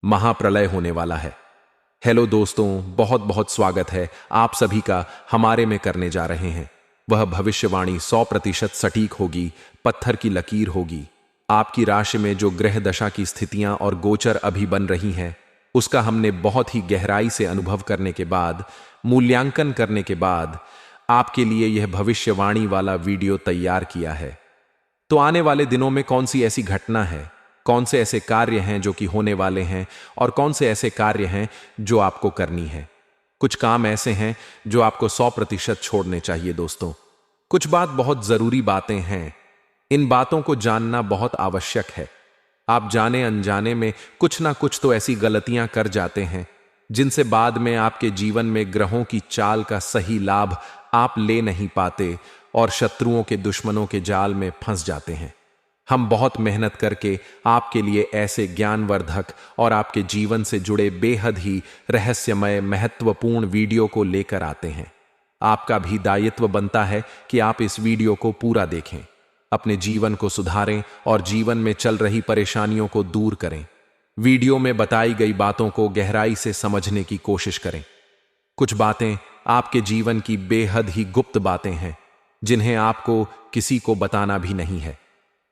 महाप्रलय होने वाला है। हेलो दोस्तों, बहुत बहुत स्वागत है आप सभी का हमारे में करने जा रहे हैं। वह भविष्यवाणी 100% सटीक होगी, पत्थर की लकीर होगी। आपकी राशि में जो ग्रह दशा की स्थितियां और गोचर अभी बन रही हैं, उसका हमने बहुत ही गहराई से अनुभव करने के बाद, मूल्यांकन करने के बाद आपके लिए यह भविष्यवाणी वाला वीडियो तैयार किया है। तो आने वाले दिनों में कौन सी ऐसी घटना है, कौन से ऐसे कार्य हैं जो कि होने वाले हैं और कौन से ऐसे कार्य हैं जो आपको करनी है। कुछ काम ऐसे हैं जो आपको 100% छोड़ने चाहिए दोस्तों। कुछ बात बहुत जरूरी बातें हैं, इन बातों को जानना बहुत आवश्यक है। आप जाने अनजाने में कुछ ना कुछ तो ऐसी गलतियां कर जाते हैं जिनसे बाद में आपके जीवन में ग्रहों की चाल का सही लाभ आप ले नहीं पाते और शत्रुओं के दुश्मनों के जाल में फंस जाते हैं। हम बहुत मेहनत करके आपके लिए ऐसे ज्ञानवर्धक और आपके जीवन से जुड़े बेहद ही रहस्यमय महत्वपूर्ण वीडियो को लेकर आते हैं। आपका भी दायित्व बनता है कि आप इस वीडियो को पूरा देखें, अपने जीवन को सुधारें और जीवन में चल रही परेशानियों को दूर करें। वीडियो में बताई गई बातों को गहराई से समझने की कोशिश करें। कुछ बातें आपके जीवन की बेहद ही गुप्त बातें हैं जिन्हें आपको किसी को बताना भी नहीं है।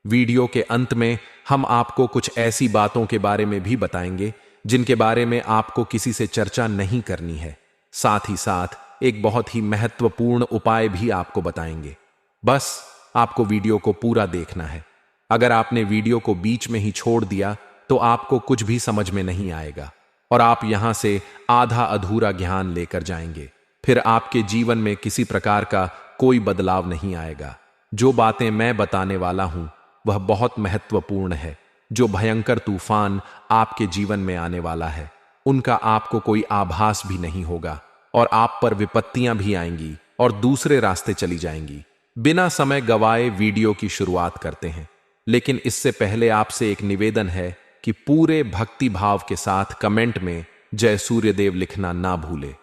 वीडियो के अंत में हम आपको कुछ ऐसी बातों के बारे में भी बताएंगे जिनके बारे में आपको किसी से चर्चा नहीं करनी है। साथ ही साथ एक बहुत ही महत्वपूर्ण उपाय भी आपको बताएंगे। बस आपको वीडियो को पूरा देखना है। अगर आपने वीडियो को बीच में ही छोड़ दिया तो आपको कुछ भी समझ में नहीं आएगा और आप यहां से आधा अधूरा ज्ञान लेकर जाएंगे। फिर आपके जीवन में किसी प्रकार का कोई बदलाव नहीं आएगा। जो बातें मैं बताने वाला हूं वह बहुत महत्वपूर्ण है। जो भयंकर तूफान आपके जीवन में आने वाला है उनका आपको कोई आभास भी नहीं होगा और आप पर विपत्तियां भी आएंगी और दूसरे रास्ते चली जाएंगी। बिना समय गवाए वीडियो की शुरुआत करते हैं, लेकिन इससे पहले आपसे एक निवेदन है कि पूरे भक्ति भाव के साथ कमेंट में जय सूर्यदेव लिखना ना भूले।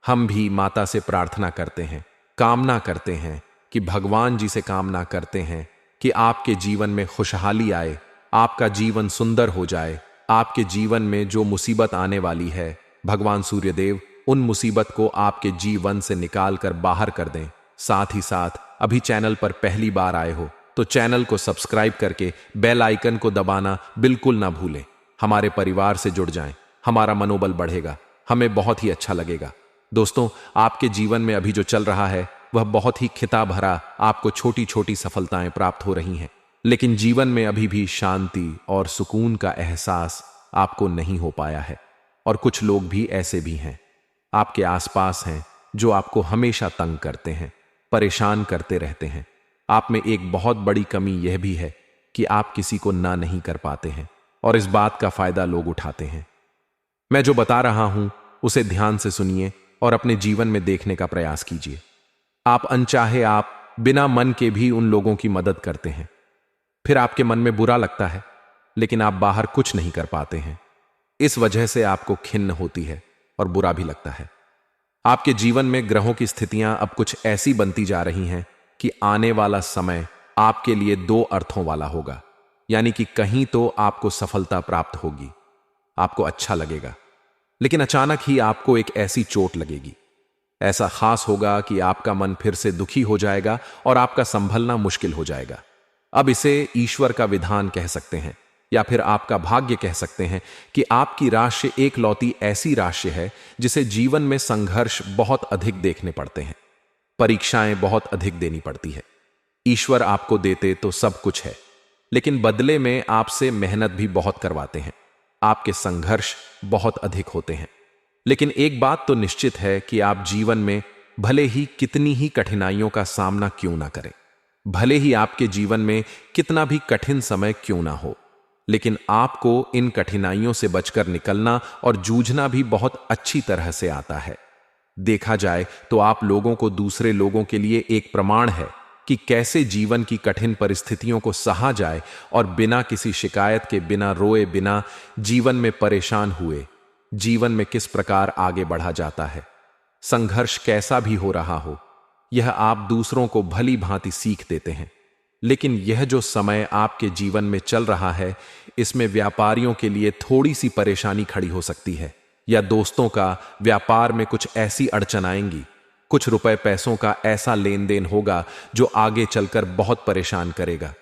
हम भी माता से प्रार्थना करते हैं, कामना करते हैं कि भगवान जी से कामना करते हैं कि आपके जीवन में खुशहाली आए, आपका जीवन सुंदर हो जाए। आपके जीवन में जो मुसीबत आने वाली है, भगवान सूर्यदेव उन मुसीबत को आपके जीवन से निकाल कर बाहर कर दें। साथ ही साथ अभी चैनल पर पहली बार आए हो तो चैनल को सब्सक्राइब करके बेल आइकन को दबाना बिल्कुल ना भूलें। हमारे परिवार से जुड़ जाएं, हमारा मनोबल बढ़ेगा, हमें बहुत ही अच्छा लगेगा। दोस्तों, आपके जीवन में अभी जो चल रहा है वह बहुत ही खिता भरा, आपको छोटी छोटी सफलताएं प्राप्त हो रही हैं, लेकिन जीवन में अभी भी शांति और सुकून का एहसास आपको नहीं हो पाया है। और कुछ लोग भी ऐसे भी हैं, आपके आसपास हैं, जो आपको हमेशा तंग करते हैं, परेशान करते रहते हैं। आप में एक बहुत बड़ी कमी यह भी है कि आप किसी को ना नहीं कर पाते हैं और इस बात का फायदा लोग उठाते हैं। मैं जो बता रहा हूं उसे ध्यान से सुनिए और अपने जीवन में देखने का प्रयास कीजिए। आप अनचाहे आप बिना मन के भी उन लोगों की मदद करते हैं, फिर आपके मन में बुरा लगता है, लेकिन आप बाहर कुछ नहीं कर पाते हैं। इस वजह से आपको खिन्न होती है और बुरा भी लगता है। आपके जीवन में ग्रहों की स्थितियां अब कुछ ऐसी बनती जा रही हैं कि आने वाला समय आपके लिए दो अर्थों वाला होगा। यानी कि कहीं तो आपको सफलता प्राप्त होगी, आपको अच्छा लगेगा, लेकिन अचानक ही आपको एक ऐसी चोट लगेगी, ऐसा खास होगा कि आपका मन फिर से दुखी हो जाएगा और आपका संभलना मुश्किल हो जाएगा। अब इसे ईश्वर का विधान कह सकते हैं या फिर आपका भाग्य कह सकते हैं कि आपकी राशि एक लौती ऐसी राशि है जिसे जीवन में संघर्ष बहुत अधिक देखने पड़ते हैं, परीक्षाएं बहुत अधिक देनी पड़ती है। ईश्वर आपको देते तो सब कुछ है, लेकिन बदले में आपसे मेहनत भी बहुत करवाते हैं, आपके संघर्ष बहुत अधिक होते हैं। लेकिन एक बात तो निश्चित है कि आप जीवन में भले ही कितनी ही कठिनाइयों का सामना क्यों ना करें, भले ही आपके जीवन में कितना भी कठिन समय क्यों ना हो, लेकिन आपको इन कठिनाइयों से बचकर निकलना और जूझना भी बहुत अच्छी तरह से आता है। देखा जाए तो आप लोगों को दूसरे लोगों के लिए एक प्रमाण है कि कैसे जीवन की कठिन परिस्थितियों को सहा जाए और बिना किसी शिकायत के, बिना रोए, बिना जीवन में परेशान हुए जीवन में किस प्रकार आगे बढ़ा जाता है। संघर्ष कैसा भी हो रहा हो, यह आप दूसरों को भली भांति सीख देते हैं। लेकिन यह जो समय आपके जीवन में चल रहा है, इसमें व्यापारियों के लिए थोड़ी सी परेशानी खड़ी हो सकती है, या दोस्तों का व्यापार में कुछ ऐसी अड़चन आएंगी, कुछ रुपए पैसों का ऐसा लेन देन होगा जो आगे चलकर बहुत परेशान करेगा।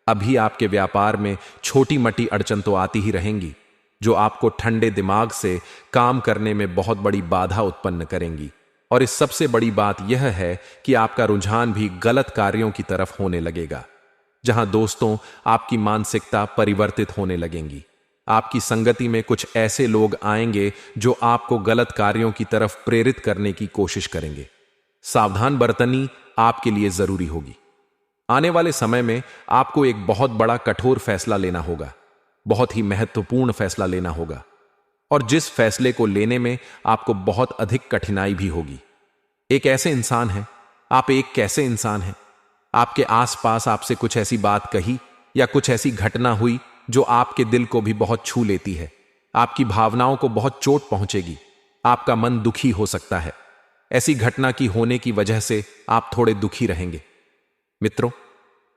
अभी आपके व्यापार में छोटी मोटी अड़चन तो आती ही रहेंगी, जो आपको ठंडे दिमाग से काम करने में बहुत बड़ी बाधा उत्पन्न करेंगी। और इस सबसे बड़ी बात यह है कि आपका रुझान भी गलत कार्यों की तरफ होने लगेगा, जहां दोस्तों आपकी मानसिकता परिवर्तित होने लगेंगी। आपकी संगति में कुछ ऐसे लोग आएंगे जो आपको गलत कार्यों की तरफ प्रेरित करने की कोशिश करेंगे। सावधान बरतनी आपके लिए जरूरी होगी। आने वाले समय में आपको एक बहुत बड़ा कठोर फैसला लेना होगा, बहुत ही महत्वपूर्ण फैसला लेना होगा, और जिस फैसले को लेने में आपको बहुत अधिक कठिनाई भी होगी। एक ऐसे इंसान हैं, आप एक कैसे इंसान हैं? आपके आसपास आपसे कुछ ऐसी बात कही या कुछ ऐसी घटना हुई जो आपके दिल को भी बहुत छू लेती है, आपकी भावनाओं को बहुत चोट पहुंचेगी, आपका मन दुखी हो सकता है। ऐसी घटना की होने की वजह से आप थोड़े दुखी रहेंगे। मित्रों,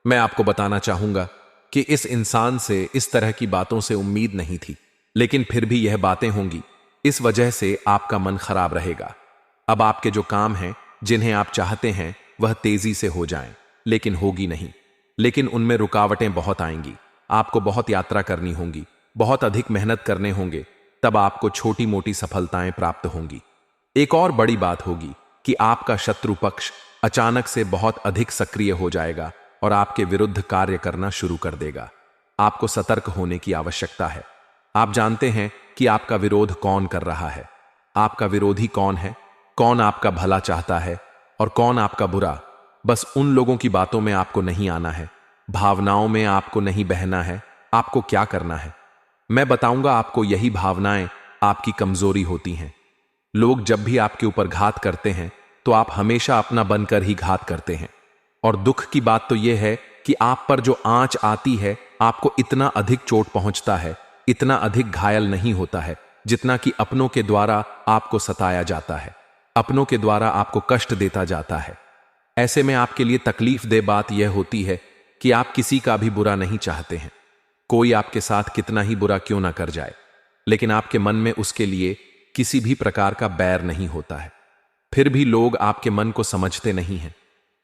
मैं आपको बताना चाहूंगा कि इस इंसान से इस तरह की बातों से उम्मीद नहीं थी, लेकिन फिर भी यह बातें होंगी। इस वजह से आपका मन खराब रहेगा। अब आपके जो काम हैं, जिन्हें आप चाहते हैं, वह तेजी से हो जाएं, लेकिन होगी नहीं। लेकिन उनमें रुकावटें बहुत आएंगी। आपको बहुत यात्रा करनी होगी, बहुत अधिक मेहनत करने होंगे, तब आपको छोटी मोटी सफलताएं प्राप्त होंगी। एक और बड़ी बात होगी कि आपका शत्रु पक्ष अचानक से बहुत अधिक सक्रिय हो जाएगा और आपके विरुद्ध कार्य करना शुरू कर देगा। आपको सतर्क होने की आवश्यकता है। आप जानते हैं कि आपका विरोध कौन कर रहा है, आपका विरोधी कौन है, कौन आपका भला चाहता है और कौन आपका बुरा। बस उन लोगों की बातों में आपको नहीं आना है, भावनाओं में आपको नहीं बहना है। आपको क्या करना है, मैं बताऊंगा आपको। यही भावनाएं आपकी कमजोरी होती हैं। लोग जब भी आपके ऊपर घात करते हैं तो आप हमेशा अपना बनकर ही घात करते हैं। और दुख की बात तो यह है कि आप पर जो आंच आती है, आपको इतना अधिक चोट पहुंचता है, इतना अधिक घायल नहीं होता है, जितना कि अपनों के द्वारा आपको सताया जाता है, अपनों के द्वारा आपको कष्ट देता जाता है। ऐसे में आपके लिए तकलीफ दे बात यह होती है कि आप किसी का भी बुरा नहीं चाहते हैं। कोई आपके साथ कितना ही बुरा क्यों ना कर जाए, लेकिन आपके मन में उसके लिए किसी भी प्रकार का बैर नहीं होता है। फिर भी लोग आपके मन को समझते नहीं हैं।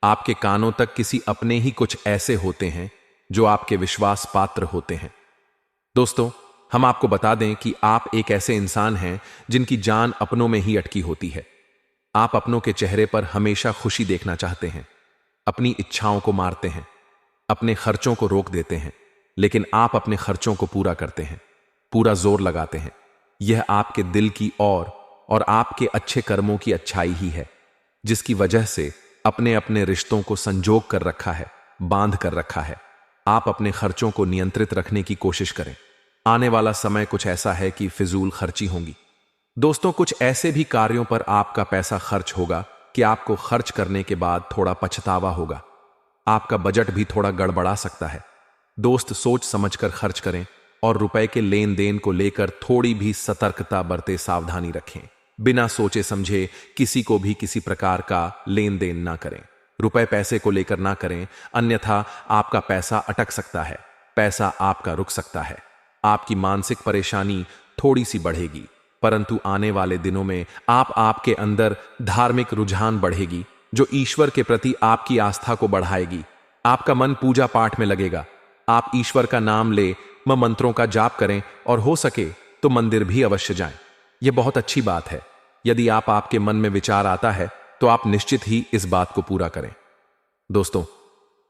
आपके कानों तक किसी अपने ही कुछ ऐसे होते हैं जो आपके विश्वास पात्र होते हैं। दोस्तों, हम आपको बता दें कि आप एक ऐसे इंसान हैं जिनकी जान अपनों में ही अटकी होती है। आप अपनों के चेहरे पर हमेशा खुशी देखना चाहते हैं, अपनी इच्छाओं को मारते हैं, अपने खर्चों को रोक देते हैं, लेकिन आप अपने खर्चों को पूरा करते हैं, पूरा जोर लगाते हैं। यह आपके दिल की और आपके अच्छे कर्मों की अच्छाई ही है, जिसकी वजह से अपने अपने रिश्तों को संजोग कर रखा है, बांध कर रखा है। आप अपने खर्चों को नियंत्रित रखने की कोशिश करें। आने वाला समय कुछ ऐसा है कि फिजूल खर्ची होंगी। दोस्तों, कुछ ऐसे भी कार्यों पर आपका पैसा खर्च होगा कि आपको खर्च करने के बाद थोड़ा पछतावा होगा। आपका बजट भी थोड़ा गड़बड़ा सकता है। दोस्त, सोच समझकर खर्च करें और रुपए के लेन देन को लेकर थोड़ी भी सतर्कता बरते, सावधानी रखें। बिना सोचे समझे किसी को भी किसी प्रकार का लेन देन ना करें। रुपए पैसे को लेकर ना करें, अन्यथा आपका पैसा अटक सकता है, पैसा आपका रुक सकता है। आपकी मानसिक परेशानी थोड़ी सी बढ़ेगी, परंतु आने वाले दिनों में आपके अंदर धार्मिक रुझान बढ़ेगी, जो ईश्वर के प्रति आपकी आस्था को बढ़ाएगी। आपका मन पूजा पाठ में लगेगा। आप ईश्वर का नाम ले, मंत्रों का जाप करें और हो सके तो मंदिर भी अवश्य जाएं। यह बहुत अच्छी बात है। यदि आपके मन में विचार आता है तो आप निश्चित ही इस बात को पूरा करें। दोस्तों,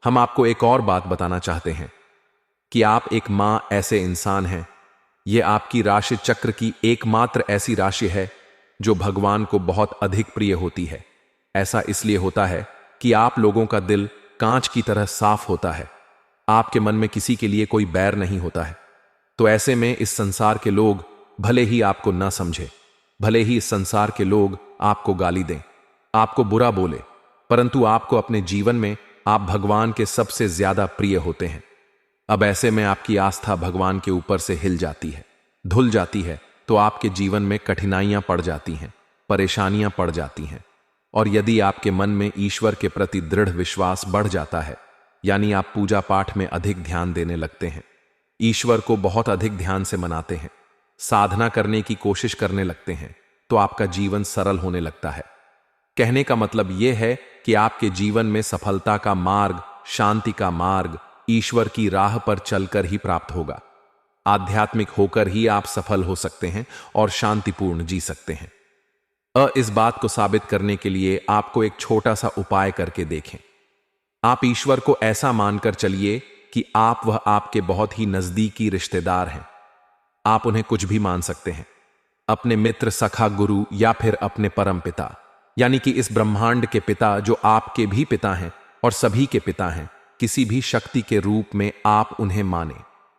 हम आपको एक और बात बताना चाहते हैं कि आप एक मां ऐसे इंसान हैं। यह आपकी राशि चक्र की एकमात्र ऐसी राशि है जो भगवान को बहुत अधिक प्रिय होती है। ऐसा इसलिए होता है कि आप लोगों का दिल कांच की तरह साफ होता है। आपके मन में किसी के लिए कोई बैर नहीं होता है। तो ऐसे में इस संसार के लोग भले ही आपको ना समझे, भले ही इस संसार के लोग आपको गाली दें, आपको बुरा बोले, परंतु आपको अपने जीवन में आप भगवान के सबसे ज्यादा प्रिय होते हैं। अब ऐसे में आपकी आस्था भगवान के ऊपर से हिल जाती है, धुल जाती है, तो आपके जीवन में कठिनाइयां पड़ जाती हैं, परेशानियां पड़ जाती हैं। और यदि आपके मन में ईश्वर के प्रति दृढ़ विश्वास बढ़ जाता है यानी आप पूजा पाठ में अधिक ध्यान देने लगते हैं, ईश्वर को बहुत अधिक ध्यान से मनाते हैं, साधना करने की कोशिश करने लगते हैं, तो आपका जीवन सरल होने लगता है। कहने का मतलब यह है कि आपके जीवन में सफलता का मार्ग, शांति का मार्ग ईश्वर की राह पर चलकर ही प्राप्त होगा। आध्यात्मिक होकर ही आप सफल हो सकते हैं और शांतिपूर्ण जी सकते हैं। इस बात को साबित करने के लिए आपको एक छोटा सा उपाय करके देखें। आप ईश्वर को ऐसा मानकर चलिए कि वह आपके बहुत ही नजदीकी रिश्तेदार हैं। आप उन्हें कुछ भी मान सकते हैं, अपने मित्र, सखा, गुरु या फिर अपने परम पिता, यानी कि इस ब्रह्मांड के पिता जो आपके भी पिता हैं और सभी के पिता हैं। किसी भी शक्ति के रूप में आप उन्हें माने,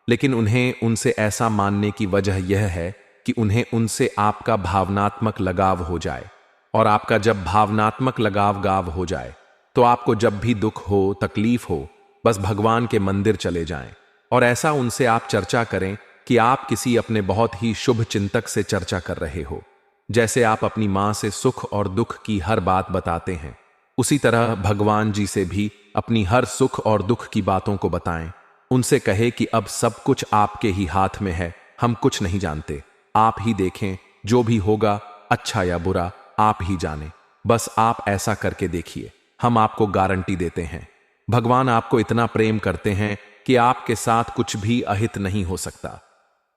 लेकिन उन्हें उनसे ऐसा मानने की वजह यह है कि उन्हें उनसे आपका भावनात्मक लगाव हो जाए। और आपका जब भावनात्मक लगाव हो जाए तो आपको जब भी दुख हो, तकलीफ हो, बस भगवान के मंदिर चले जाएं और ऐसा उनसे आप चर्चा करें कि आप किसी अपने बहुत ही शुभ चिंतक से चर्चा कर रहे हो। जैसे आप अपनी मां से सुख और दुख की हर बात बताते हैं, उसी तरह भगवान जी से भी अपनी हर सुख और दुख की बातों को बताएं। उनसे कहे कि अब सब कुछ आपके ही हाथ में है, हम कुछ नहीं जानते, आप ही देखें, जो भी होगा अच्छा या बुरा आप ही जाने, बस आप ऐसा करके देखिए, हम आपको गारंटी देते हैं। भगवान आपको इतना प्रेम करते हैं कि आपके साथ कुछ भी अहित नहीं हो सकता।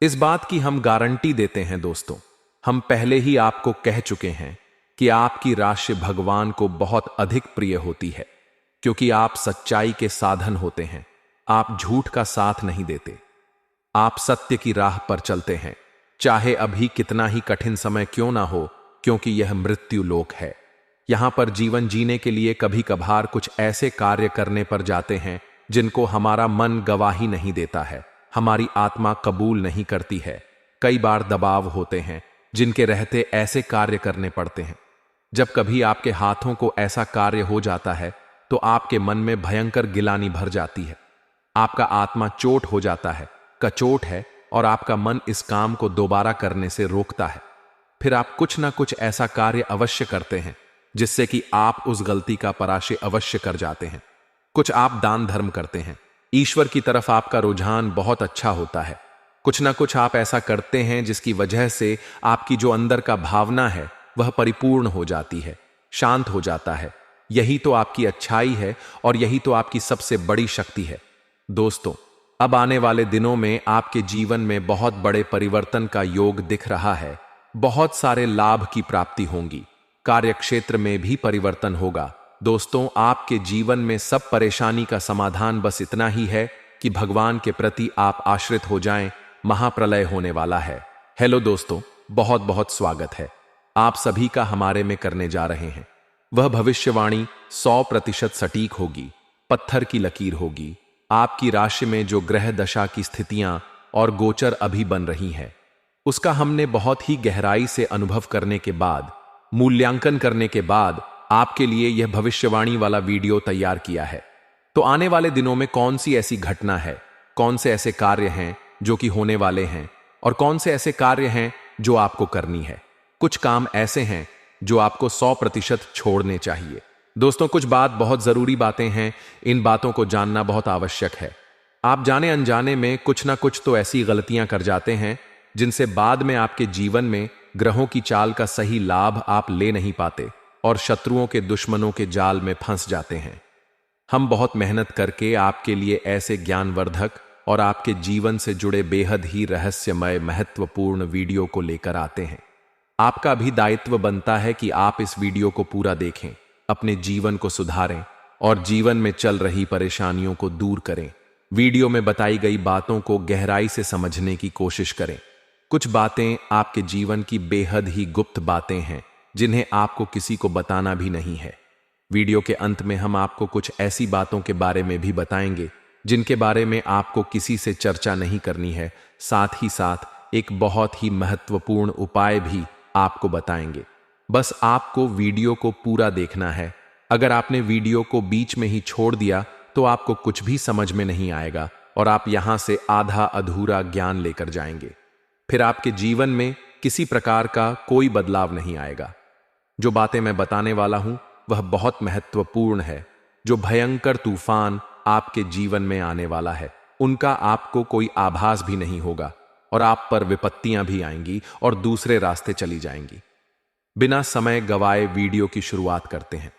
इस बात की हम गारंटी देते हैं दोस्तों। हम पहले ही आपको कह चुके हैं कि आपकी राशि भगवान को बहुत अधिक प्रिय होती है, क्योंकि आप सच्चाई के साधन होते हैं। आप झूठ का साथ नहीं देते, आप सत्य की राह पर चलते हैं, चाहे अभी कितना ही कठिन समय क्यों ना हो, क्योंकि यह मृत्यु लोक है। यहां पर जीवन जीने के लिए कभी कभार कुछ ऐसे कार्य करने पर जाते हैं जिनको हमारा मन गवाही नहीं देता है, हमारी आत्मा कबूल नहीं करती है। कई बार दबाव होते हैं जिनके रहते ऐसे कार्य करने पड़ते हैं। जब कभी आपके हाथों को ऐसा कार्य हो जाता है तो आपके मन में भयंकर गिलानी भर जाती है, आपका आत्मा चोट हो जाता है, कचोट है, और आपका मन इस काम को दोबारा करने से रोकता है। फिर आप कुछ ना कुछ ऐसा कार्य अवश्य करते हैं जिससे कि आप उस गलती का पराशय अवश्य कर जाते हैं। कुछ आप दान धर्म करते हैं, ईश्वर की तरफ आपका रुझान बहुत अच्छा होता है। कुछ ना कुछ आप ऐसा करते हैं जिसकी वजह से आपकी जो अंदर का भावना है वह परिपूर्ण हो जाती है, शांत हो जाता है। यही तो आपकी अच्छाई है और यही तो आपकी सबसे बड़ी शक्ति है। दोस्तों, अब आने वाले दिनों में आपके जीवन में बहुत बड़े परिवर्तन का योग दिख रहा है। बहुत सारे लाभ की प्राप्ति होंगी, कार्यक्षेत्र में भी परिवर्तन होगा। दोस्तों, आपके जीवन में सब परेशानी का समाधान बस इतना ही है कि भगवान के प्रति आप आश्रित हो जाएं। महाप्रलय होने वाला है। हेलो दोस्तों, बहुत बहुत स्वागत है आप सभी का हमारे में करने जा रहे हैं। वह भविष्यवाणी 100% सटीक होगी, पत्थर की लकीर होगी। आपकी राशि में जो ग्रह दशा की स्थितियां और गोचर अभी बन रही हैं, उसका हमने बहुत ही गहराई से अनुभव करने के बाद, मूल्यांकन करने के बाद आपके लिए यह भविष्यवाणी वाला वीडियो तैयार किया है। तो आने वाले दिनों में कौन सी ऐसी घटना है, कौन से ऐसे कार्य हैं जो कि होने वाले हैं, और कौन से ऐसे कार्य हैं जो आपको करनी है। कुछ काम ऐसे हैं जो आपको 100% छोड़ने चाहिए। दोस्तों, कुछ बात बहुत जरूरी बातें हैं, इन बातों को जानना बहुत आवश्यक है। आप जाने अनजाने में कुछ ना कुछ तो ऐसी गलतियां कर जाते हैं जिनसे बाद में आपके जीवन में ग्रहों की चाल का सही लाभ आप ले नहीं पाते और शत्रुओं के, दुश्मनों के जाल में फंस जाते हैं। हम बहुत मेहनत करके आपके लिए ऐसे ज्ञानवर्धक और आपके जीवन से जुड़े बेहद ही रहस्यमय, महत्वपूर्ण वीडियो को लेकर आते हैं। आपका भी दायित्व बनता है कि आप इस वीडियो को पूरा देखें, अपने जीवन को सुधारें और जीवन में चल रही परेशानियों को दूर करें। वीडियो में बताई गई बातों को गहराई से समझने की कोशिश करें। कुछ बातें आपके जीवन की बेहद ही गुप्त बातें हैं जिन्हें आपको किसी को बताना भी नहीं है। वीडियो के अंत में हम आपको कुछ ऐसी बातों के बारे में भी बताएंगे जिनके बारे में आपको किसी से चर्चा नहीं करनी है। साथ ही साथ एक बहुत ही महत्वपूर्ण उपाय भी आपको बताएंगे। बस आपको वीडियो को पूरा देखना है। अगर आपने वीडियो को बीच में ही छोड़ दिया तो आपको कुछ भी समझ में नहीं आएगा और आप यहां से आधा अधूरा ज्ञान लेकर जाएंगे। फिर आपके जीवन में किसी प्रकार का कोई बदलाव नहीं आएगा। जो बातें मैं बताने वाला हूं वह बहुत महत्वपूर्ण है। जो भयंकर तूफान आपके जीवन में आने वाला है, उनका आपको कोई आभास भी नहीं होगा और आप पर विपत्तियां भी आएंगी और दूसरे रास्ते चली जाएंगी। बिना समय गवाए वीडियो की शुरुआत करते हैं,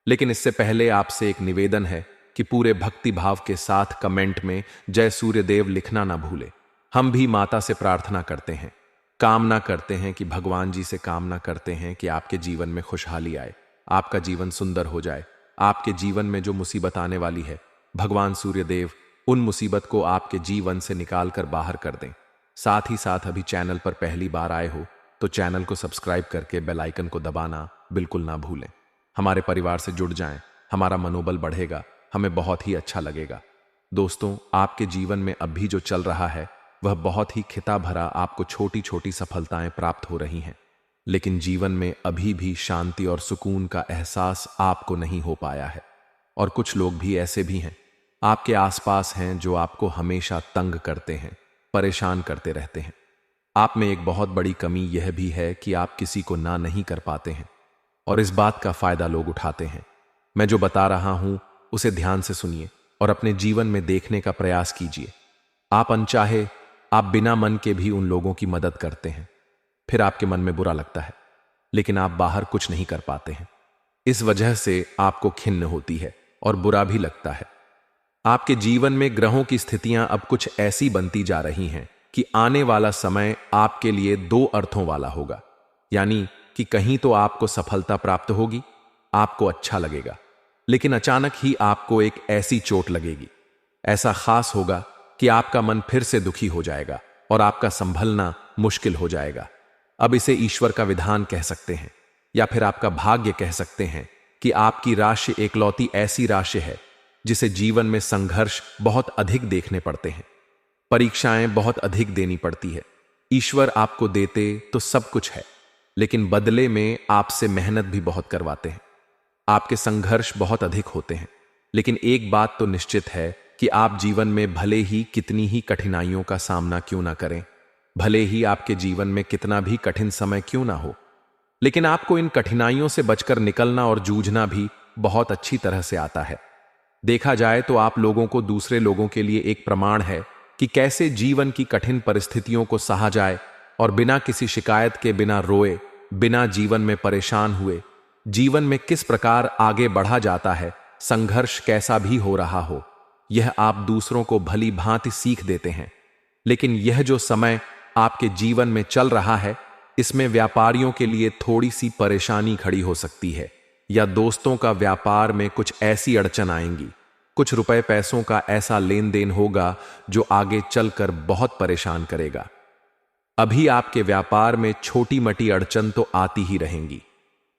लेकिन इससे पहले आपसे एक निवेदन है कि पूरे भक्ति भाव के साथ कमेंट में जय सूर्यदेव लिखना ना भूले। हम भी माता से प्रार्थना करते हैं, कामना करते हैं कि भगवान जी से कामना करते हैं कि आपके जीवन में खुशहाली आए, आपका जीवन सुंदर हो जाए। आपके जीवन में जो मुसीबत आने वाली है, भगवान सूर्यदेव उन मुसीबत को आपके जीवन से निकाल कर बाहर कर दें। साथ ही साथ अभी चैनल पर पहली बार आए हो तो चैनल को सब्सक्राइब करके बेल आइकन को दबाना बिल्कुल ना भूलें। हमारे परिवार से जुड़ जाएं, हमारा मनोबल बढ़ेगा, हमें बहुत ही अच्छा लगेगा। दोस्तों, आपके जीवन में अब भी जो चल रहा है वह बहुत ही खिता भरा, आपको छोटी छोटी सफलताएं प्राप्त हो रही हैं, लेकिन जीवन में अभी भी शांति और सुकून का एहसास आपको नहीं हो पाया है। और कुछ लोग भी ऐसे भी हैं आपके आसपास हैं जो आपको हमेशा तंग करते हैं, परेशान करते रहते हैं। आप में एक बहुत बड़ी कमी यह भी है कि आप किसी को ना नहीं कर पाते हैं और इस बात का फायदा लोग उठाते हैं। मैं जो बता रहा हूं उसे ध्यान से सुनिए और अपने जीवन में देखने का प्रयास कीजिए। आप अनचाहे, आप बिना मन के भी उन लोगों की मदद करते हैं, फिर आपके मन में बुरा लगता है, लेकिन आप बाहर कुछ नहीं कर पाते हैं। इस वजह से आपको खिन्न होती है और बुरा भी लगता है। आपके जीवन में ग्रहों की स्थितियां अब कुछ ऐसी बनती जा रही हैं कि आने वाला समय आपके लिए दो अर्थों वाला होगा। यानी कि कहीं तो आपको सफलता प्राप्त होगी, आपको अच्छा लगेगा, लेकिन अचानक ही आपको एक ऐसी चोट लगेगी, ऐसा खास होगा कि आपका मन फिर से दुखी हो जाएगा और आपका संभलना मुश्किल हो जाएगा। अब इसे ईश्वर का विधान कह सकते हैं या फिर आपका भाग्य कह सकते हैं कि आपकी राशि एकलौती ऐसी राशि है जिसे जीवन में संघर्ष बहुत अधिक देखने पड़ते हैं, परीक्षाएं बहुत अधिक देनी पड़ती है। ईश्वर आपको देते तो सब कुछ है, लेकिन बदले में आपसे मेहनत भी बहुत करवाते हैं। आपके संघर्ष बहुत अधिक होते हैं, लेकिन एक बात तो निश्चित है कि आप जीवन में भले ही कितनी ही कठिनाइयों का सामना क्यों ना करें, भले ही आपके जीवन में कितना भी कठिन समय क्यों ना हो, लेकिन आपको इन कठिनाइयों से बचकर निकलना और जूझना भी बहुत अच्छी तरह से आता है। देखा जाए तो आप लोगों को दूसरे लोगों के लिए एक प्रमाण है कि कैसे जीवन की कठिन परिस्थितियों को सहा जाए और बिना किसी शिकायत के, बिना रोए, बिना जीवन में परेशान हुए, जीवन में किस प्रकार आगे बढ़ा जाता है, संघर्ष कैसा भी हो रहा हो, यह आप दूसरों को भली भांति सीख देते हैं। लेकिन यह जो समय आपके जीवन में चल रहा है, इसमें व्यापारियों के लिए थोड़ी सी परेशानी खड़ी हो सकती है, या दोस्तों का व्यापार में कुछ ऐसी अड़चन आएंगी, कुछ रुपए पैसों का ऐसा लेन देन होगा जो आगे चलकर बहुत परेशान करेगा। अभी आपके व्यापार में छोटी मोटी अड़चन तो आती ही रहेंगी,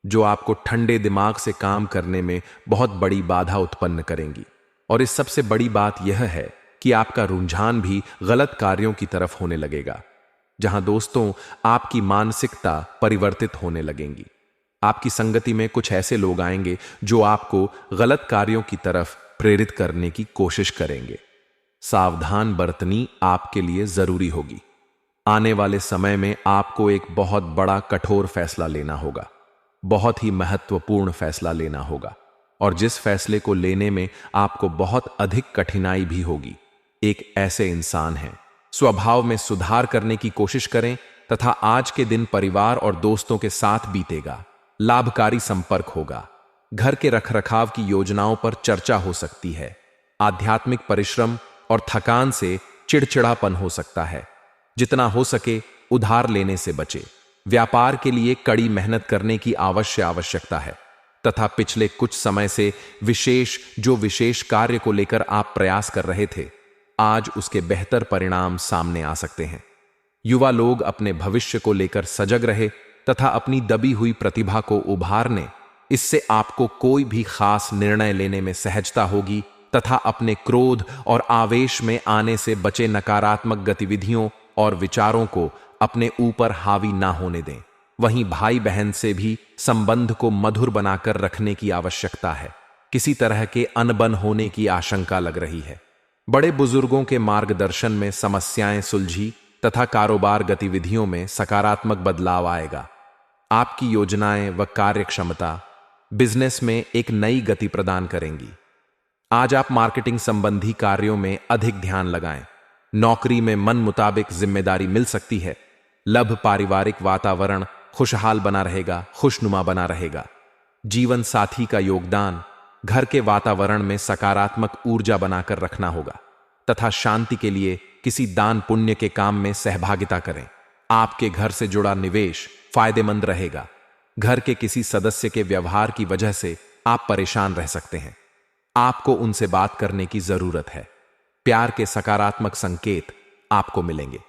जो आपको ठंडे दिमाग से काम करने में बहुत बड़ी बाधा उत्पन्न करेंगी। और इस सबसे बड़ी बात यह है कि आपका रुझान भी गलत कार्यों की तरफ होने लगेगा, जहां दोस्तों आपकी मानसिकता परिवर्तित होने लगेंगी। आपकी संगति में कुछ ऐसे लोग आएंगे जो आपको गलत कार्यों की तरफ प्रेरित करने की कोशिश करेंगे। सावधान बरतनी आपके लिए जरूरी होगी। आने वाले समय में आपको एक बहुत बड़ा कठोर फैसला लेना होगा, बहुत ही महत्वपूर्ण फैसला लेना होगा, और जिस फैसले को लेने में आपको बहुत अधिक कठिनाई भी होगी। एक ऐसे इंसान हैं, स्वभाव में सुधार करने की कोशिश करें तथा आज के दिन परिवार और दोस्तों के साथ बीतेगा, लाभकारी संपर्क होगा, घर के रखरखाव की योजनाओं पर चर्चा हो सकती है, आध्यात्मिक परिश्रम और थकान से चिड़चिड़ापन हो सकता है। जितना हो सके उधार लेने से बचे। व्यापार के लिए कड़ी मेहनत करने की आवश्यकता है तथा पिछले कुछ समय से विशेष कार्य को लेकर आप प्रयास कर रहे थे, आज उसके बेहतर परिणाम सामने आ सकते हैं। युवा लोग अपने भविष्य को लेकर सजग रहे तथा अपनी दबी हुई प्रतिभा को उभारने, इससे आपको कोई भी खास निर्णय लेने में सहजता होगी तथा अपने क्रोध और आवेश में आने से बचे नकारात्मक गतिविधियों और विचारों को अपने ऊपर हावी ना होने दें। वहीं भाई बहन से भी संबंध को मधुर बनाकर रखने की आवश्यकता है। किसी तरह के अनबन होने की आशंका लग रही है। बड़े बुजुर्गों के मार्गदर्शन में समस्याएं सुलझी तथा कारोबार गतिविधियों में सकारात्मक बदलाव आएगा। आपकी योजनाएं व कार्यक्षमता बिजनेस में एक नई गति प्रदान करेंगी। आज आप मार्केटिंग संबंधी कार्यों में अधिक ध्यान लगाएं। नौकरी में मन मुताबिक जिम्मेदारी मिल सकती है। लभ पारिवारिक वातावरण खुशहाल बना रहेगा, खुशनुमा बना रहेगा। जीवन साथी का योगदान, घर के वातावरण में सकारात्मक ऊर्जा बनाकर रखना होगा तथा शांति के लिए किसी दान पुण्य के काम में सहभागिता करें। आपके घर से जुड़ा निवेश फायदेमंद रहेगा। घर के किसी सदस्य के व्यवहार की वजह से आप परेशान रह सकते हैं। आपको उनसे बात करने की जरूरत है। प्यार के सकारात्मक संकेत आपको मिलेंगे।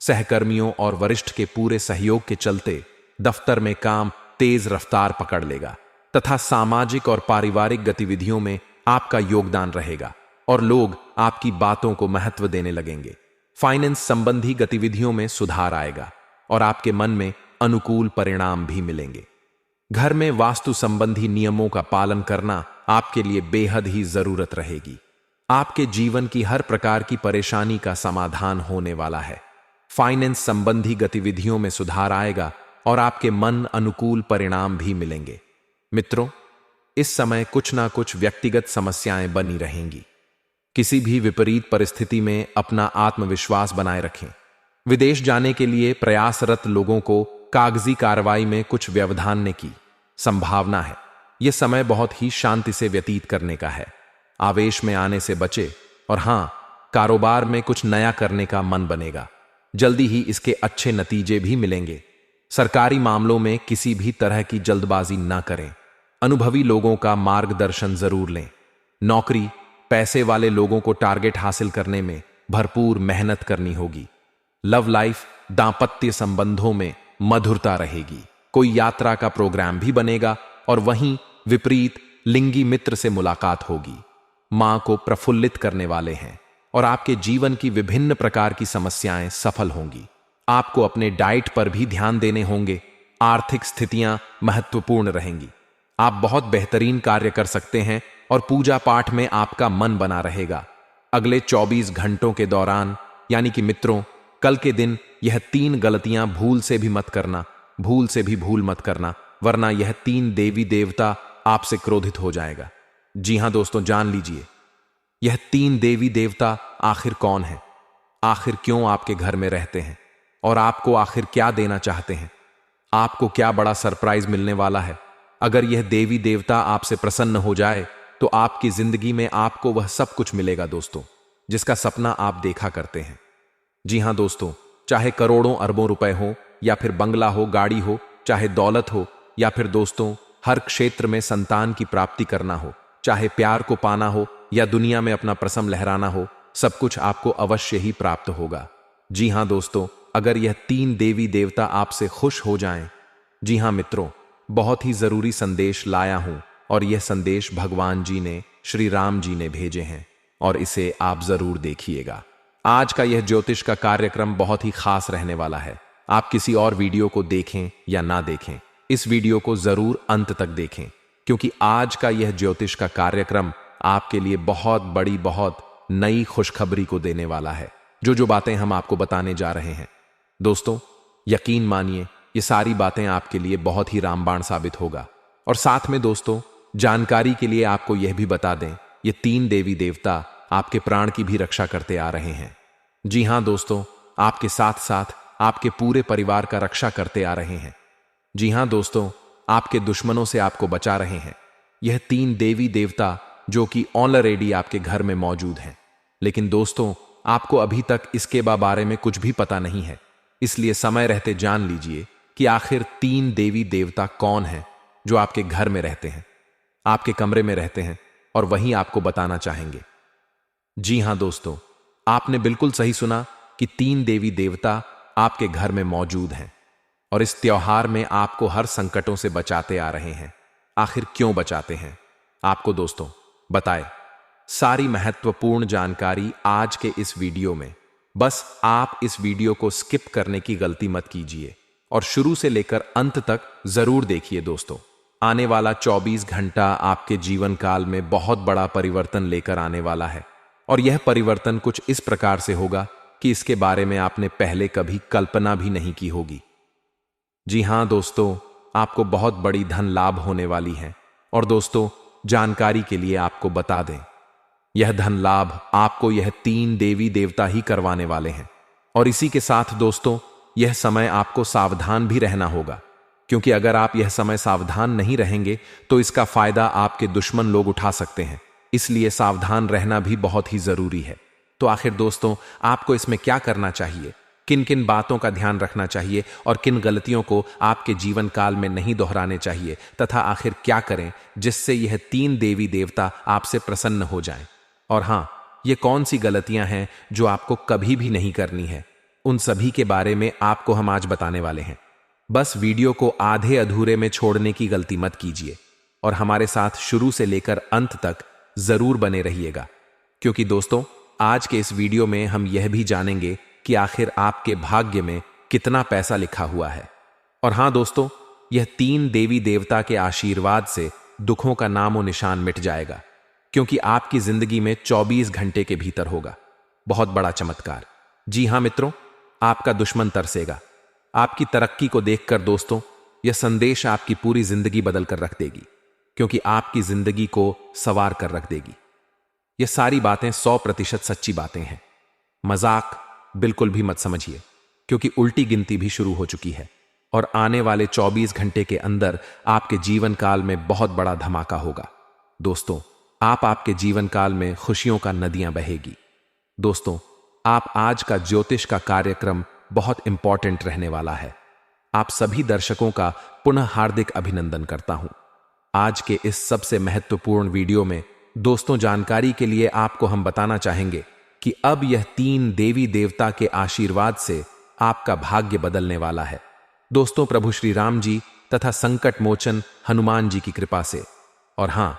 सहकर्मियों और वरिष्ठ के पूरे सहयोग के चलते दफ्तर में काम तेज रफ्तार पकड़ लेगा तथा सामाजिक और पारिवारिक गतिविधियों में आपका योगदान रहेगा और लोग आपकी बातों को महत्व देने लगेंगे। फाइनेंस संबंधी गतिविधियों में सुधार आएगा और आपके मन में अनुकूल परिणाम भी मिलेंगे। घर में वास्तु संबंधी नियमों का पालन करना आपके लिए बेहद ही जरूरत रहेगी। आपके जीवन की हर प्रकार की परेशानी का समाधान होने वाला है। फाइनेंस संबंधी गतिविधियों में सुधार आएगा और आपके मन अनुकूल परिणाम भी मिलेंगे। मित्रों, इस समय कुछ ना कुछ व्यक्तिगत समस्याएं बनी रहेंगी। किसी भी विपरीत परिस्थिति में अपना आत्मविश्वास बनाए रखें। विदेश जाने के लिए प्रयासरत लोगों को कागजी कार्रवाई में कुछ व्यवधान की संभावना है। यह समय बहुत ही शांति से व्यतीत करने का है। आवेश में आने से बचे और हां, कारोबार में कुछ नया करने का मन बनेगा। जल्दी ही इसके अच्छे नतीजे भी मिलेंगे। सरकारी मामलों में किसी भी तरह की जल्दबाजी ना करें। अनुभवी लोगों का मार्गदर्शन जरूर लें। नौकरी, पैसे वाले लोगों को टारगेट हासिल करने में भरपूर मेहनत करनी होगी। लव लाइफ, दांपत्य संबंधों में मधुरता रहेगी। कोई यात्रा का प्रोग्राम भी बनेगा और वहीं विपरीत लिंगी मित्र से मुलाकात होगी। मां को प्रफुल्लित करने वाले हैं और आपके जीवन की विभिन्न प्रकार की समस्याएं सफल होंगी। आपको अपने डाइट पर भी ध्यान देने होंगे। आर्थिक स्थितियां महत्वपूर्ण रहेंगी। आप बहुत बेहतरीन कार्य कर सकते हैं और पूजा पाठ में आपका मन बना रहेगा। अगले 24 घंटों के दौरान, यानी कि मित्रों, कल के दिन यह 3 गलतियां भूल से भी मत करना, भूल से भी भूल मत करना, वरना यह 3 देवी देवता आपसे क्रोधित हो जाएगा। जी हां दोस्तों, जान लीजिए यह 3 देवी देवता आखिर कौन है, आखिर क्यों आपके घर में रहते हैं और आपको आखिर क्या देना चाहते हैं। आपको क्या बड़ा सरप्राइज मिलने वाला है। अगर यह देवी देवता आपसे प्रसन्न हो जाए तो आपकी जिंदगी में आपको वह सब कुछ मिलेगा दोस्तों, जिसका सपना आप देखा करते हैं। जी हां दोस्तों, चाहे करोड़ों अरबों रुपए हो या फिर बंगला हो, गाड़ी हो, चाहे दौलत हो या फिर दोस्तों हर क्षेत्र में संतान की प्राप्ति करना हो, चाहे प्यार को पाना हो या दुनिया में अपना प्रसम लहराना हो, सब कुछ आपको अवश्य ही प्राप्त होगा। जी हां दोस्तों, अगर यह 3 देवी देवता आपसे खुश हो जाएं। जी हां मित्रों, बहुत ही जरूरी संदेश लाया हूं और यह संदेश भगवान जी ने, श्री राम जी ने भेजे हैं और इसे आप जरूर देखिएगा। आज का यह ज्योतिष का कार्यक्रम बहुत ही खास रहने वाला है। आप किसी और वीडियो को देखें या ना देखें, इस वीडियो को जरूर अंत तक देखें, क्योंकि आज का यह ज्योतिष का कार्यक्रम आपके लिए बहुत बड़ी, बहुत नई खुशखबरी को देने वाला है। जो बातें हम आपको बताने जा रहे हैं दोस्तों, यकीन मानिए ये सारी बातें आपके लिए बहुत ही रामबाण साबित होगा। और साथ में दोस्तों, जानकारी के लिए आपको यह भी बता दें, ये 3 देवी देवता आपके प्राण की भी रक्षा करते आ रहे हैं। जी हां दोस्तों, आपके साथ साथ आपके पूरे परिवार का रक्षा करते आ रहे हैं। जी हां दोस्तों, आपके दुश्मनों से आपको बचा रहे हैं। यह 3 देवी देवता जो कि ऑलरेडी आपके घर में मौजूद हैं। लेकिन दोस्तों, आपको अभी तक इसके बारे में कुछ भी पता नहीं है, इसलिए समय रहते जान लीजिए कि आखिर 3 देवी देवता कौन हैं जो आपके घर में रहते हैं, आपके कमरे में रहते हैं और वहीं आपको बताना चाहेंगे। जी हां दोस्तों, आपने बिल्कुल सही सुना कि 3 देवी देवता आपके घर में मौजूद हैं और इस त्योहार में आपको हर संकटों से बचाते आ रहे हैं। आखिर क्यों बचाते हैं, आपको दोस्तों बताए। सारी महत्वपूर्ण जानकारी आज के इस वीडियो में। बस आप इस वीडियो को स्किप करने की गलती मत कीजिए और शुरू से लेकर अंत तक जरूर देखिए दोस्तों। आने वाला 24 घंटा आपके जीवन काल में बहुत बड़ा परिवर्तन लेकर आने वाला है और यह परिवर्तन कुछ इस प्रकार से होगा कि इसके बारे में आपने पहले कभी कल्पना भी नहीं की होगी। जी हां दोस्तों, आपको बहुत बड़ी धन लाभ होने वाली है। और दोस्तों, जानकारी के लिए आपको बता दें, यह धन लाभ आपको यह 3 देवी देवता ही करवाने वाले हैं। और इसी के साथ दोस्तों, यह समय आपको सावधान भी रहना होगा, क्योंकि अगर आप यह समय सावधान नहीं रहेंगे तो इसका फायदा आपके दुश्मन लोग उठा सकते हैं। इसलिए सावधान रहना भी बहुत ही जरूरी है। तो आखिर दोस्तों, आपको इसमें क्या करना चाहिए, किन किन बातों का ध्यान रखना चाहिए और किन गलतियों को आपके जीवन काल में नहीं दोहराने चाहिए, तथा आखिर क्या करें जिससे यह 3 देवी देवता आपसे प्रसन्न हो जाएं। और हां, ये कौन सी गलतियां हैं जो आपको कभी भी नहीं करनी है, उन सभी के बारे में आपको हम आज बताने वाले हैं। बस वीडियो को आधे अधूरे में छोड़ने की गलती मत कीजिए और हमारे साथ शुरू से लेकर अंत तक जरूर बने रहिएगा, क्योंकि दोस्तों, आज के इस वीडियो में हम यह भी जानेंगे कि आखिर आपके भाग्य में कितना पैसा लिखा हुआ है। और हां दोस्तों, यह 3 देवी देवता के आशीर्वाद से दुखों का नामो निशान मिट जाएगा, क्योंकि आपकी जिंदगी में 24 घंटे के भीतर होगा बहुत बड़ा चमत्कार। जी हां मित्रों, आपका दुश्मन तरसेगा। आपकी तरक्की को देखकर दोस्तों, यह संदेश आपकी पूरी जिंदगी बदल कर रख देगी, क्योंकि आपकी जिंदगी को संवार कर रख देगी। यह सारी बातें 100% सच्ची बातें हैं। मजाक बिल्कुल भी मत समझिए, क्योंकि उल्टी गिनती भी शुरू हो चुकी है और आने वाले 24 घंटे के अंदर आपके जीवन काल में बहुत बड़ा धमाका होगा। दोस्तों, आपके जीवन काल में खुशियों का नदियां बहेगी। दोस्तों, आप आज का ज्योतिष का कार्यक्रम बहुत इंपॉर्टेंट रहने वाला है। आप सभी दर्शकों का पुनः हार्दिक अभिनंदन करता हूं। आज के इस सबसे महत्वपूर्ण वीडियो में दोस्तों, जानकारी के लिए आपको हम बताना चाहेंगे कि अब यह 3 देवी देवता के आशीर्वाद से आपका भाग्य बदलने वाला है। दोस्तों, प्रभु श्री राम जी तथा संकट मोचन हनुमान जी की कृपा से, और हां,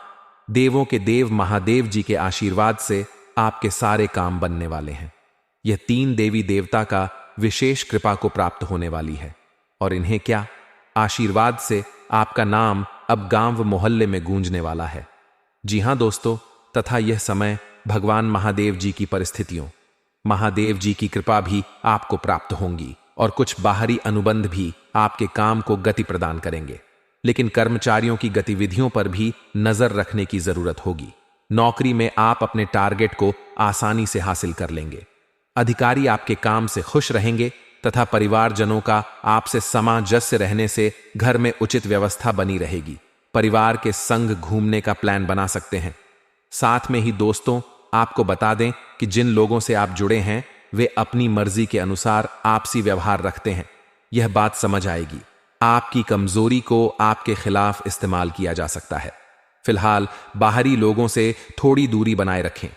देवों के देव महादेव जी के आशीर्वाद से आपके सारे काम बनने वाले हैं। यह 3 देवी देवता का विशेष कृपा को प्राप्त होने वाली है और इन्हें क्या आशीर्वाद से आपका नाम अब गांव मोहल्ले में गूंजने वाला है। जी हां दोस्तों, तथा यह समय भगवान महादेव जी की परिस्थितियों, महादेव जी की कृपा भी आपको प्राप्त होंगी और कुछ बाहरी अनुबंध भी आपके काम को गति प्रदान करेंगे। लेकिन कर्मचारियों की गतिविधियों पर भी नजर रखने की जरूरत होगी। नौकरी में आप अपने टारगेट को आसानी से हासिल कर लेंगे। अधिकारी आपके काम से खुश रहेंगे तथा परिवारजनों का आपसे सामंजस्य रहने से घर में उचित व्यवस्था बनी रहेगी। परिवार के संग घूमने का प्लान बना सकते हैं। साथ में ही दोस्तों, आपको बता दें कि जिन लोगों से आप जुड़े हैं वे अपनी मर्जी के अनुसार आपसी व्यवहार रखते हैं। यह बात समझ आएगी। आपकी कमजोरी को आपके खिलाफ इस्तेमाल किया जा सकता है। फिलहाल बाहरी लोगों से थोड़ी दूरी बनाए रखें,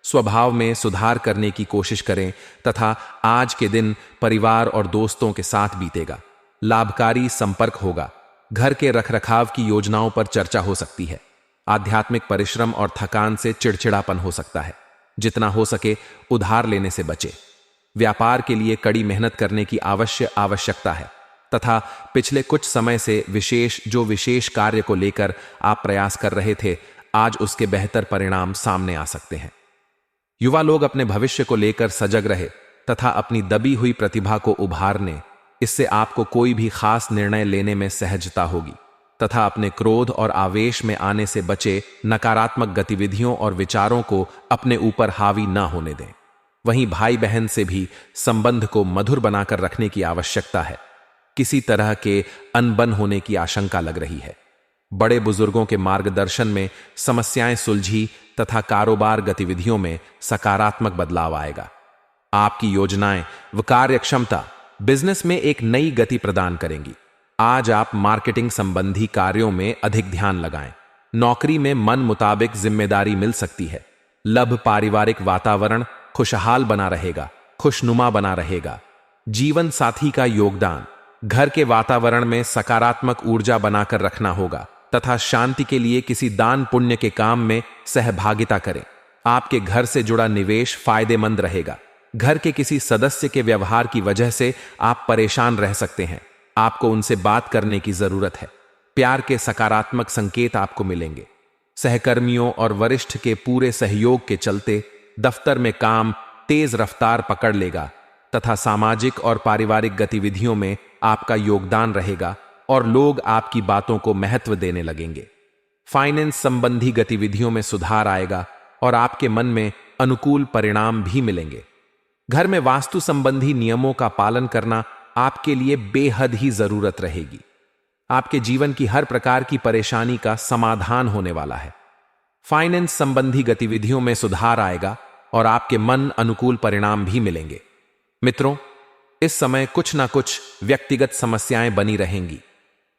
स्वभाव में सुधार करने की कोशिश करें तथा आज के दिन परिवार और दोस्तों के साथ बीतेगा। लाभकारी संपर्क होगा। घर के रखरखाव की योजनाओं पर चर्चा हो सकती है। आध्यात्मिक परिश्रम और थकान से चिड़चिड़ापन हो सकता है। जितना हो सके उधार लेने से बचे। व्यापार के लिए कड़ी मेहनत करने की आवश्यकता है तथा पिछले कुछ समय से विशेष कार्य को लेकर आप प्रयास कर रहे थे, आज उसके बेहतर परिणाम सामने आ सकते हैं। युवा लोग अपने भविष्य को लेकर सजग रहे तथा अपनी दबी हुई प्रतिभा को उभारने, इससे आपको कोई भी खास निर्णय लेने में सहजता होगी तथा अपने क्रोध और आवेश में आने से बचे। नकारात्मक गतिविधियों और विचारों को अपने ऊपर हावी ना होने दें। वहीं भाई बहन से भी संबंध को मधुर बनाकर रखने की आवश्यकता है। किसी तरह के अनबन होने की आशंका लग रही है। बड़े बुजुर्गों के मार्गदर्शन में समस्याएं सुलझी तथा कारोबार गतिविधियों में सकारात्मक बदलाव आएगा। आपकी योजनाएं व कार्यक्षमता बिजनेस में एक नई गति प्रदान करेंगी। आज आप मार्केटिंग संबंधी कार्यों में अधिक ध्यान लगाएं। नौकरी में मन मुताबिक जिम्मेदारी मिल सकती है। लभ पारिवारिक वातावरण खुशहाल बना रहेगा, खुशनुमा बना रहेगा। जीवन साथी का योगदान, घर के वातावरण में सकारात्मक ऊर्जा बनाकर रखना होगा तथा शांति के लिए किसी दान पुण्य के काम में सहभागिता करें। आपके घर से जुड़ा निवेश फायदेमंद रहेगा। घर के किसी सदस्य के व्यवहार की वजह से आप परेशान रह सकते हैं। आपको उनसे बात करने की जरूरत है। प्यार के सकारात्मक संकेत आपको मिलेंगे। सहकर्मियों और वरिष्ठ के पूरे सहयोग के चलते दफ्तर में काम तेज रफ्तार पकड़ लेगा तथा सामाजिक और पारिवारिक गतिविधियों में आपका योगदान रहेगा और लोग आपकी बातों को महत्व देने लगेंगे। फाइनेंस संबंधी गतिविधियों में सुधार आएगा और आपके मन में अनुकूल परिणाम भी मिलेंगे। घर में वास्तु संबंधी नियमों का पालन करना आपके लिए बेहद ही जरूरत रहेगी। आपके जीवन की हर प्रकार की परेशानी का समाधान होने वाला है। फाइनेंस संबंधी गतिविधियों में सुधार आएगा और आपके मन अनुकूल परिणाम भी मिलेंगे। मित्रों, इस समय कुछ ना कुछ व्यक्तिगत समस्याएं बनी रहेंगी।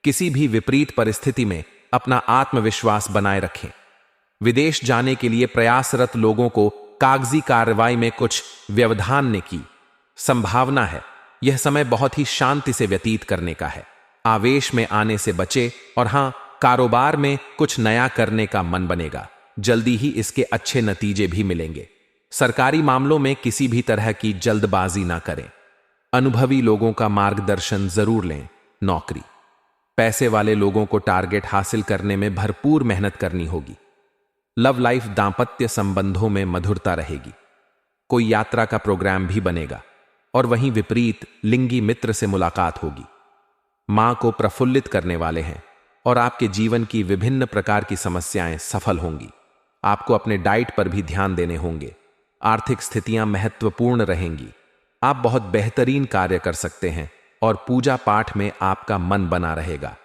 किसी भी विपरीत परिस्थिति में अपना आत्मविश्वास बनाए रखें। विदेश जाने के लिए प्रयासरत लोगों को कागजी कार्रवाई में कुछ व्यवधान ने की संभावना है। यह समय बहुत ही शांति से व्यतीत करने का है। आवेश में आने से बचे और हां, कारोबार में कुछ नया करने का मन बनेगा। जल्दी ही इसके अच्छे नतीजे भी मिलेंगे। सरकारी मामलों में किसी भी तरह की जल्दबाजी ना करें। अनुभवी लोगों का मार्गदर्शन जरूर लें। नौकरी, पैसे वाले लोगों को टारगेट हासिल करने में भरपूर मेहनत करनी होगी। लव लाइफ, दांपत्य संबंधों में मधुरता रहेगी। कोई यात्रा का प्रोग्राम भी बनेगा और वहीं विपरीत लिंगी मित्र से मुलाकात होगी। मां को प्रफुल्लित करने वाले हैं और आपके जीवन की विभिन्न प्रकार की समस्याएं सफल होंगी। आपको अपने डाइट पर भी ध्यान देने होंगे। आर्थिक स्थितियां महत्वपूर्ण रहेंगी। आप बहुत बेहतरीन कार्य कर सकते हैं और पूजा पाठ में आपका मन बना रहेगा।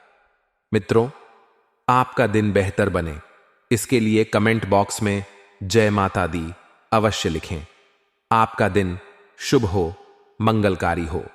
मित्रों, आपका दिन बेहतर बने, इसके लिए कमेंट बॉक्स में जय माता दी अवश्य लिखें। आपका दिन शुभ हो, मंगलकारी हो।